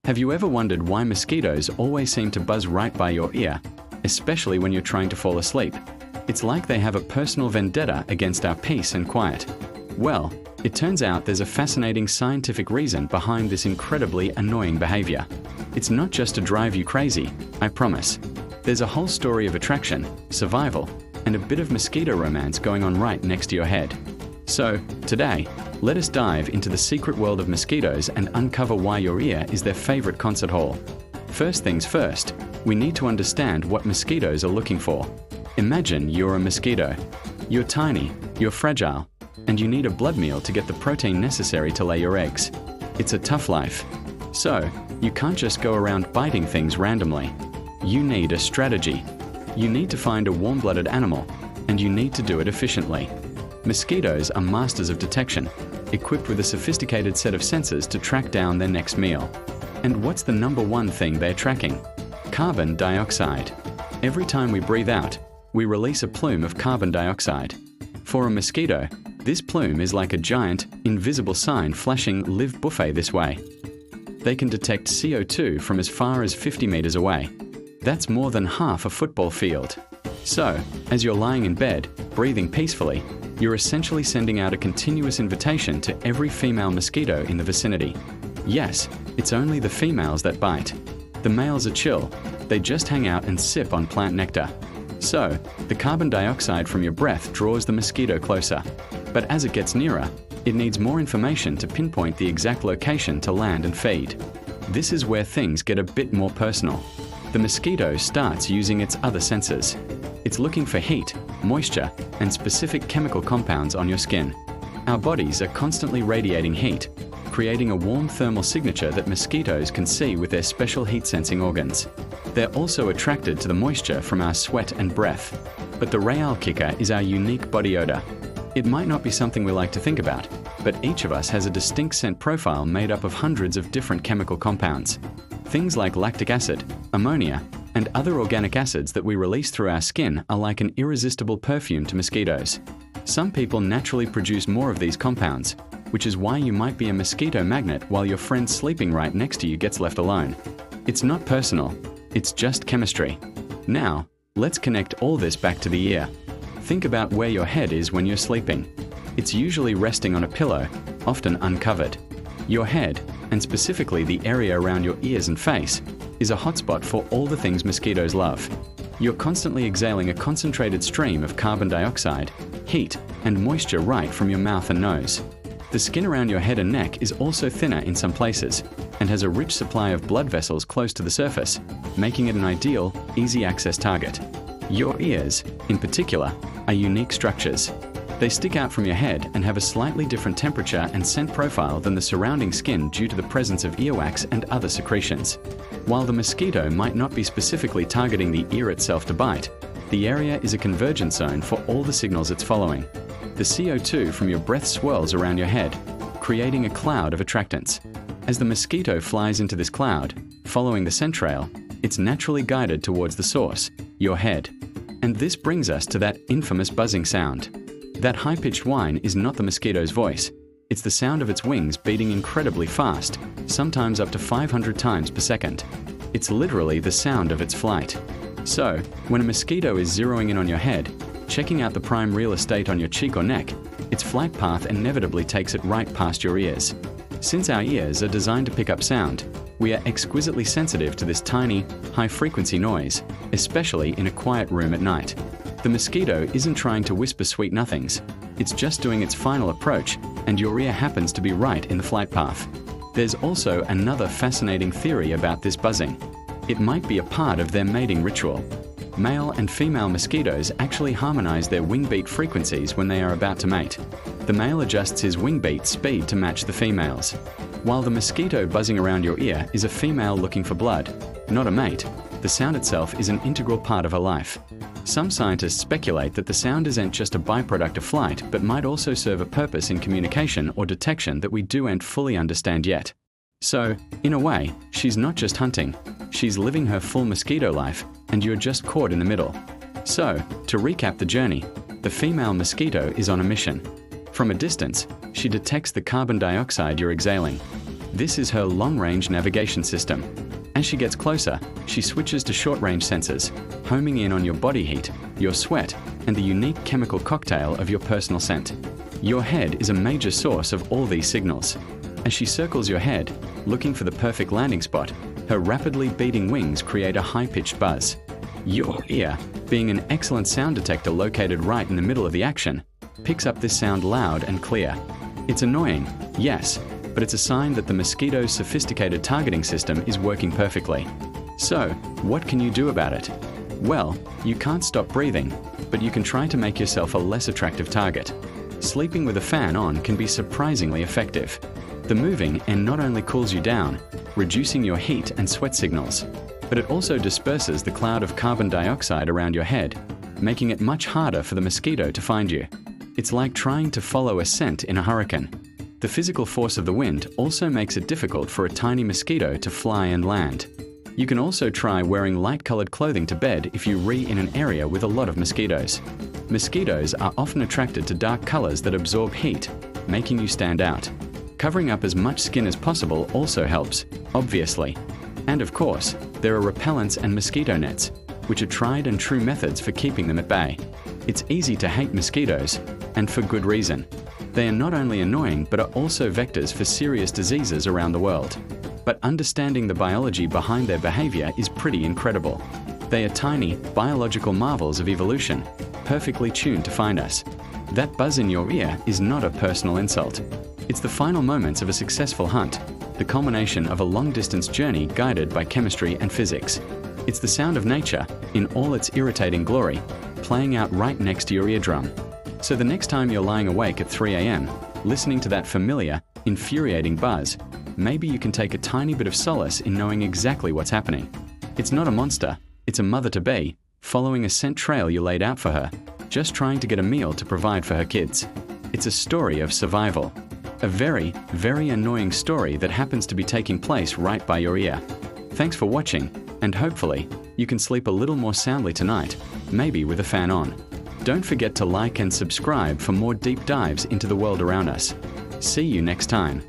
Have you ever wondered why mosquitoes always seem to buzz right by your ear, especially when you're trying to fall asleep? It's like they have a personal vendetta against our peace and quiet. Well, it turns out there's a fascinating scientific reason behind this incredibly annoying behavior. It's not just to drive you crazy, I promise. There's a whole story of attraction, survival, and a bit of mosquito romance going on right next to your head. So, today, let us dive into the secret world of mosquitoes and uncover why your ear is their favorite concert hall. First things first, we need to understand what mosquitoes are looking for. Imagine you're a mosquito. You're tiny, you're fragile, and you need a blood meal to get the protein necessary to lay your eggs. It's a tough life. So, you can't just go around biting things randomly. You need a strategy. You need to find a warm-blooded animal, and you need to do it efficiently. Mosquitoes are masters of detection, equipped with a sophisticated set of sensors to track down their next meal. And what's the number one thing they're tracking? Carbon dioxide. Every time we breathe out, we release a plume of carbon dioxide. For a mosquito, this plume is like a giant, invisible sign flashing "Live buffet this way." They can detect CO2 from as far as 50 meters away. That's more than half a football field. So, as you're lying in bed, breathing peacefully, you're essentially sending out a continuous invitation to every female mosquito in the vicinity. Yes, it's only the females that bite. The males are chill. They just hang out and sip on plant nectar. So, the carbon dioxide from your breath draws the mosquito closer. But as it gets nearer, it needs more information to pinpoint the exact location to land and feed. This is where things get a bit more personal. The mosquito starts using its other senses. It's looking for heat, moisture, and specific chemical compounds on your skin. Our bodies are constantly radiating heat, creating a warm thermal signature that mosquitoes can see with their special heat-sensing organs. They're also attracted to the moisture from our sweat and breath. But the real kicker is our unique body odor. It might not be something we like to think about, but each of us has a distinct scent profile made up of hundreds of different chemical compounds. Things like lactic acid, ammonia, and other organic acids that we release through our skin are like an irresistible perfume to mosquitoes. Some people naturally produce more of these compounds, which is why you might be a mosquito magnet while your friend sleeping right next to you gets left alone. It's not personal, it's just chemistry. Now, let's connect all this back to the ear. Think about where your head is when you're sleeping. It's usually resting on a pillow, often uncovered. Your head, and specifically the area around your ears and face, is a hotspot for all the things mosquitoes love. You're constantly exhaling a concentrated stream of carbon dioxide, heat, and moisture right from your mouth and nose. The skin around your head and neck is also thinner in some places, and has a rich supply of blood vessels close to the surface, making it an ideal, easy-access target. Your ears, in particular, are unique structures. They stick out from your head and have a slightly different temperature and scent profile than the surrounding skin due to the presence of earwax and other secretions. While the mosquito might not be specifically targeting the ear itself to bite, the area is a convergence zone for all the signals it's following. The CO2 from your breath swirls around your head, creating a cloud of attractants. As the mosquito flies into this cloud, following the scent trail, it's naturally guided towards the source, your head. And this brings us to that infamous buzzing sound. That high-pitched whine is not the mosquito's voice. It's the sound of its wings beating incredibly fast, sometimes up to 500 times per second. It's literally the sound of its flight. So, when a mosquito is zeroing in on your head, checking out the prime real estate on your cheek or neck, its flight path inevitably takes it right past your ears. Since our ears are designed to pick up sound, we are exquisitely sensitive to this tiny, high-frequency noise, especially in a quiet room at night. The mosquito isn't trying to whisper sweet nothings. It's just doing its final approach, and your ear happens to be right in the flight path. There's also another fascinating theory about this buzzing. It might be a part of their mating ritual. Male and female mosquitoes actually harmonize their wing beat frequencies when they are about to mate. The male adjusts his wing beat speed to match the female's. While the mosquito buzzing around your ear is a female looking for blood, not a mate, the sound itself is an integral part of her life. Some scientists speculate that the sound isn't just a byproduct of flight, but might also serve a purpose in communication or detection that we don't fully understand yet. So, in a way, she's not just hunting, she's living her full mosquito life, and you're just caught in the middle. So, to recap the journey, the female mosquito is on a mission. From a distance, she detects the carbon dioxide you're exhaling. This is her long-range navigation system. As she gets closer, she switches to short-range sensors, homing in on your body heat, your sweat, and the unique chemical cocktail of your personal scent. Your head is a major source of all these signals. As she circles your head, looking for the perfect landing spot, her rapidly beating wings create a high-pitched buzz. Your ear, being an excellent sound detector located right in the middle of the action, picks up this sound loud and clear. It's annoying, yes, but it's a sign that the Mosquito's sophisticated targeting system is working perfectly. So, what can you do about it? Well, you can't stop breathing, but you can try to make yourself a less attractive target. Sleeping with a fan on can be surprisingly effective. The moving end not only cools you down, reducing your heat and sweat signals, but it also disperses the cloud of carbon dioxide around your head, making it much harder for the mosquito to find you. It's like trying to follow a scent in a hurricane. The physical force of the wind also makes it difficult for a tiny mosquito to fly and land. You can also try wearing light-colored clothing to bed if you re in an area with a lot of mosquitoes. Mosquitoes are often attracted to dark colors that absorb heat, making you stand out. Covering up as much skin as possible also helps, obviously. And of course, there are repellents and mosquito nets, which are tried and true methods for keeping them at bay. It's easy to hate mosquitoes, and for good reason. They are not only annoying, but are also vectors for serious diseases around the world. But understanding the biology behind their behavior is pretty incredible. They are tiny, biological marvels of evolution, perfectly tuned to find us. That buzz in your ear is not a personal insult. It's the final moments of a successful hunt, the culmination of a long-distance journey guided by chemistry and physics. It's the sound of nature, in all its irritating glory, playing out right next to your eardrum. So the next time you're lying awake at 3 a.m., listening to that familiar, infuriating buzz, maybe you can take a tiny bit of solace in knowing exactly what's happening. It's not a monster, it's a mother-to-be, following a scent trail you laid out for her, just trying to get a meal to provide for her kids. It's a story of survival. A very, very annoying story that happens to be taking place right by your ear. Thanks for watching, and hopefully, you can sleep a little more soundly tonight, maybe with a fan on. Don't forget to like and subscribe for more deep dives into the world around us. See you next time.